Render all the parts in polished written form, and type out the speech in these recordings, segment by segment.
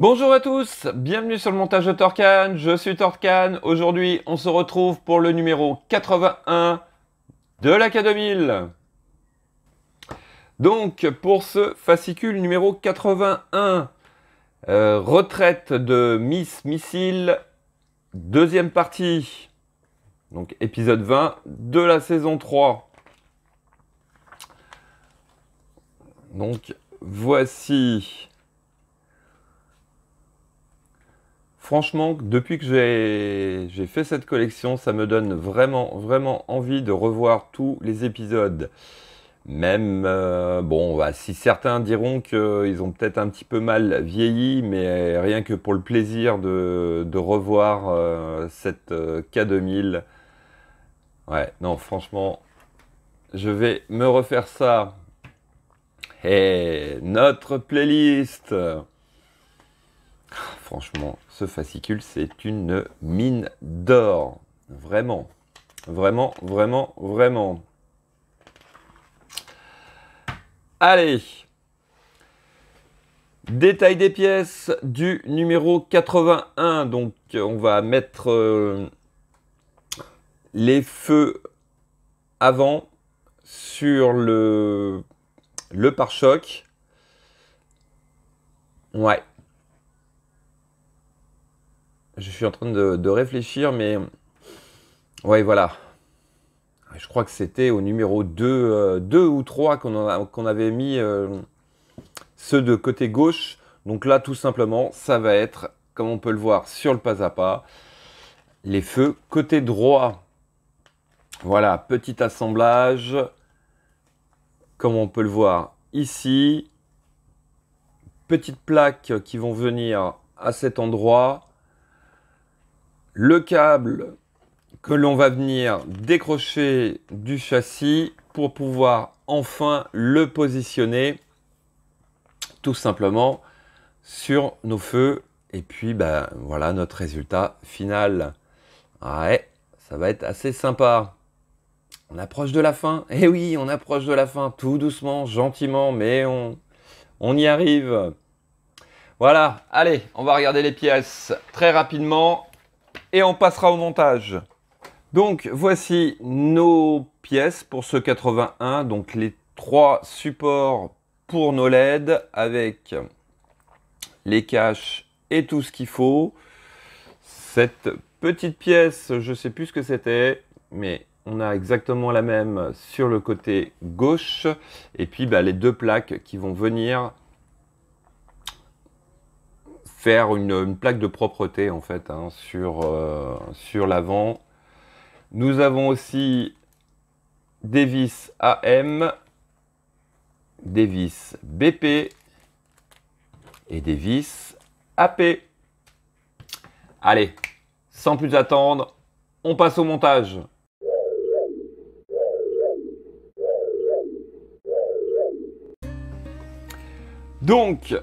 Bonjour à tous, bienvenue sur le montage de Torcan, je suis Torcan. Aujourd'hui, on se retrouve pour le numéro 81 de la K2000. Donc, pour ce fascicule numéro 81, retraite de Miss Missile, deuxième partie, donc épisode 20 de la saison 3. Donc, voici... Franchement, depuis que j'ai fait cette collection, ça me donne vraiment envie de revoir tous les épisodes. Même, si certains diront qu'ils ont peut-être un petit peu mal vieilli, mais rien que pour le plaisir de revoir cette K2000. Ouais, non, franchement, je vais me refaire ça. Et notre playlist. Franchement, ce fascicule, c'est une mine d'or. Vraiment. Allez. Détail des pièces du numéro 81. Donc, on va mettre les feux avant sur le pare-choc. Ouais. Je suis en train de réfléchir, mais... Ouais, voilà. Je crois que c'était au numéro 2 ou 3 qu'on avait mis ceux de côté gauche. Donc là, tout simplement, ça va être, comme on peut le voir sur le pas à pas, les feux côté droit. Voilà, petit assemblage. Comme on peut le voir ici. Petites plaques qui vont venir à cet endroit. Le câble que l'on va venir décrocher du châssis pour pouvoir enfin le positionner tout simplement sur nos feux. Et puis, voilà notre résultat final. Ouais, ça va être assez sympa. On approche de la fin. Eh oui, on approche de la fin, tout doucement, gentiment, mais on y arrive. Voilà, allez, on va regarder les pièces très rapidement. Et on passera au montage. Donc, voici nos pièces pour ce 81. Donc, les 3 supports pour nos LED avec les caches et tout ce qu'il faut. Cette petite pièce, je ne sais plus ce que c'était, mais on a exactement la même sur le côté gauche. Et puis, les 2 plaques qui vont venir faire une plaque de propreté en fait sur l'avant. Nous avons aussi des vis AM, des vis BP et des vis AP. Allez, sans plus attendre, on passe au montage. Donc,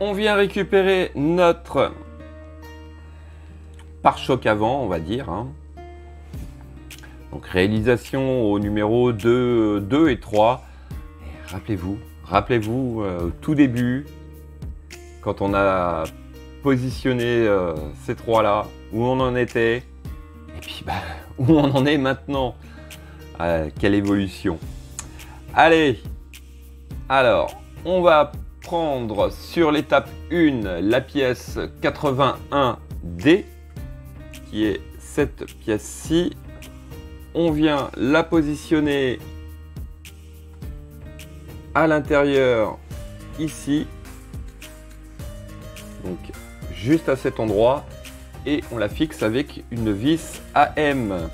on vient récupérer notre pare-choc avant, on va dire. Donc, réalisation au numéro 2 et 3. Et rappelez-vous, tout début, quand on a positionné ces 3-là, où on en était, et puis où on en est maintenant. Quelle évolution. Allez, alors, on va prendre sur l'étape 1 la pièce 81D qui est cette pièce-ci. On vient la positionner à l'intérieur ici, donc juste à cet endroit, et on la fixe avec une vis AM.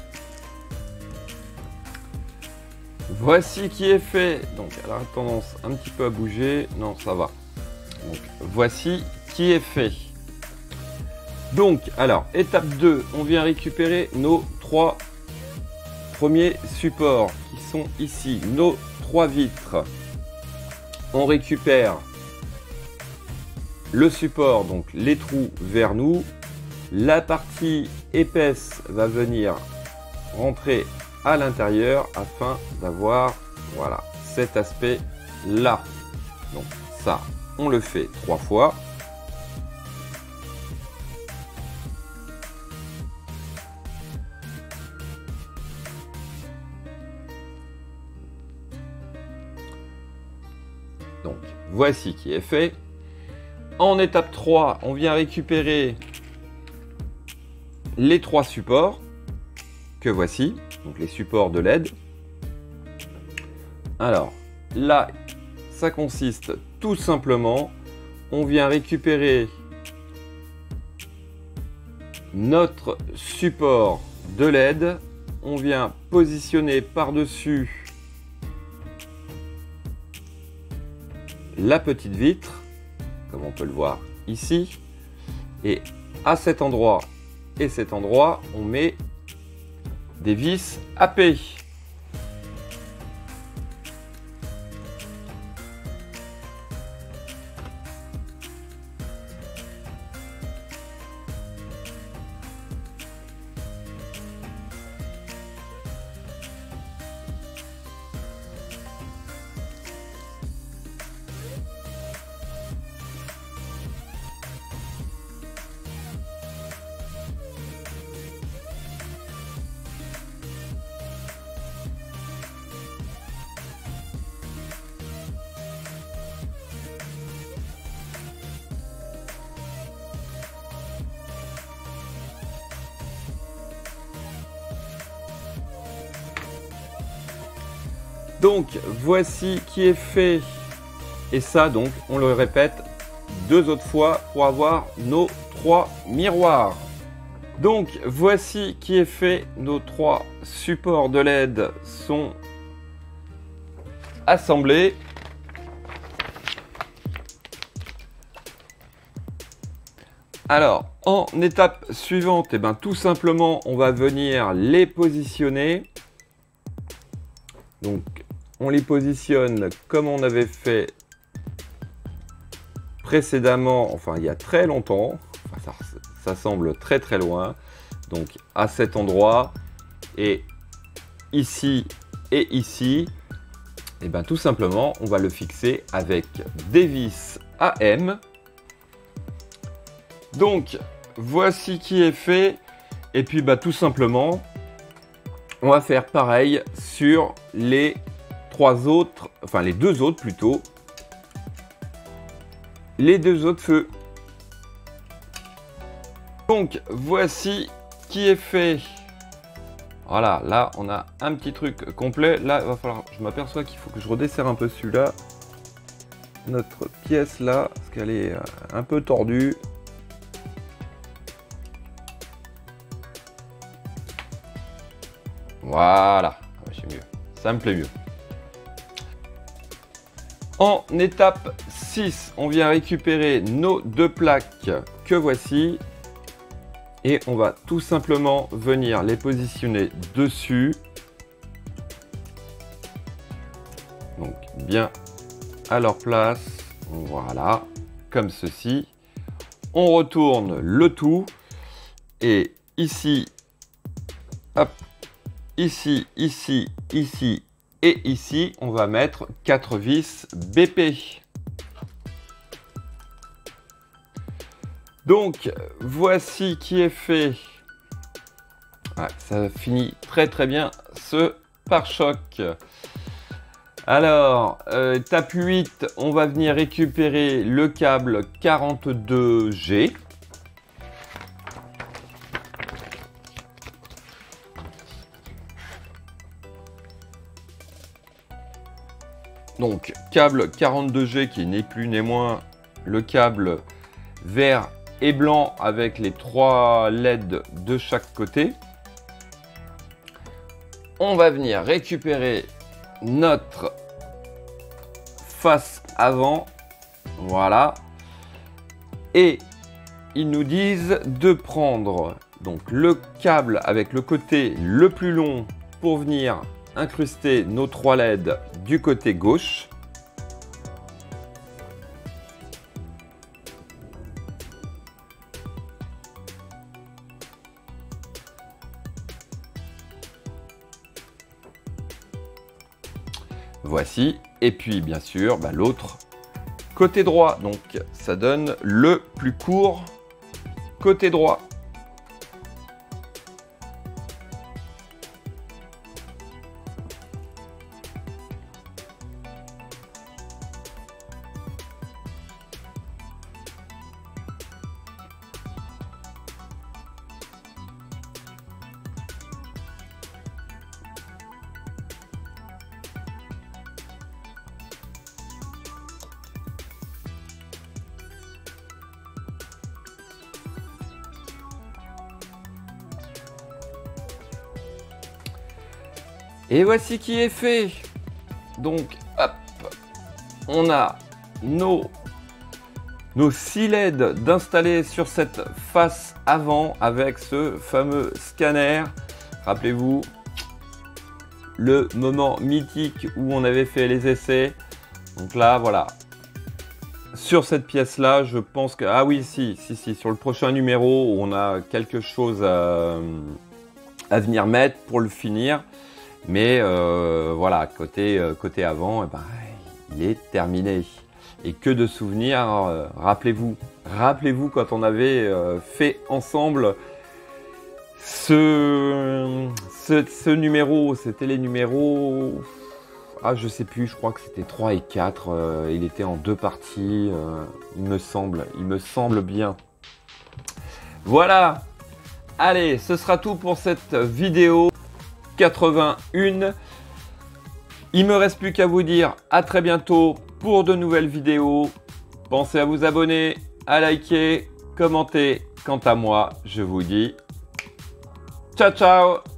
Voici qui est fait. Donc, elle a tendance un petit peu à bouger. Non, ça va. Donc, voici qui est fait. Donc, alors, étape 2, on vient récupérer nos 3 premiers supports qui sont ici. Nos 3 vitres. On récupère le support, donc les trous vers nous. La partie épaisse va venir rentrer à l'intérieur afin d'avoir voilà cet aspect là. Donc ça on le fait 3 fois. Donc, voici qui est fait. En étape 3, on vient récupérer les 3 supports que voici, donc les supports de LED. Alors, là, ça consiste tout simplement, on vient récupérer notre support de LED, on vient positionner par-dessus la petite vitre, comme on peut le voir ici, et à cet endroit et cet endroit, on met des vis AP. Donc voici qui est fait, et ça donc on le répète 2 autres fois pour avoir nos 3 miroirs. Donc voici qui est fait, nos 3 supports de LED sont assemblés. Alors en étape suivante, et tout simplement on va venir les positionner. Donc on les positionne comme on avait fait précédemment, enfin il y a très longtemps, enfin, ça semble très très loin, donc à cet endroit, et ici, et tout simplement on va le fixer avec des vis AM. Donc voici qui est fait, et puis tout simplement on va faire pareil sur les 3 autres, enfin les 2 autres plutôt, les 2 autres feux. Donc voici qui est fait. Voilà, là on a un petit truc complet. Là il va falloir, je m'aperçois qu'il faut que je redesserre un peu celui-là, notre pièce là, parce qu'elle est un peu tordue. Voilà, c'est mieux, ça me plaît mieux. En étape 6, on vient récupérer nos 2 plaques que voici. Et on va tout simplement venir les positionner dessus. Donc bien à leur place. Voilà, comme ceci. On retourne le tout. Et ici, hop, ici, ici, ici et ici, on va mettre 4 vis BP. Donc, voici qui est fait. Ouais, ça finit très très bien ce pare-choc. Alors, étape 8, on va venir récupérer le câble 42G. Donc, câble 42G qui n'est plus ni moins le câble vert et blanc avec les 3 LED de chaque côté. On va venir récupérer notre face avant, voilà, et ils nous disent de prendre donc le câble avec le côté le plus long pour venir incruster nos 3 LED du côté gauche. Voici, et puis bien sûr l'autre côté droit, donc ça donne le plus court côté droit. Et voici qui est fait. Donc, hop, on a nos 6 LED d'installer sur cette face avant avec ce fameux scanner. Rappelez-vous, le moment mythique où on avait fait les essais. Donc là, voilà. Sur cette pièce-là, je pense que... Ah oui, si, sur le prochain numéro, on a quelque chose à venir mettre pour le finir. Mais voilà, côté avant, eh ben, il est terminé. Et que de souvenirs, rappelez-vous quand on avait fait ensemble ce numéro, c'était les numéros... Ah, je sais plus, je crois que c'était 3 et 4, il était en 2 parties, il me semble bien. Voilà, allez, ce sera tout pour cette vidéo 81. Il me reste plus qu'à vous dire à très bientôt pour de nouvelles vidéos. Pensez à vous abonner, à liker, commenter. Quant à moi, je vous dis ciao ciao.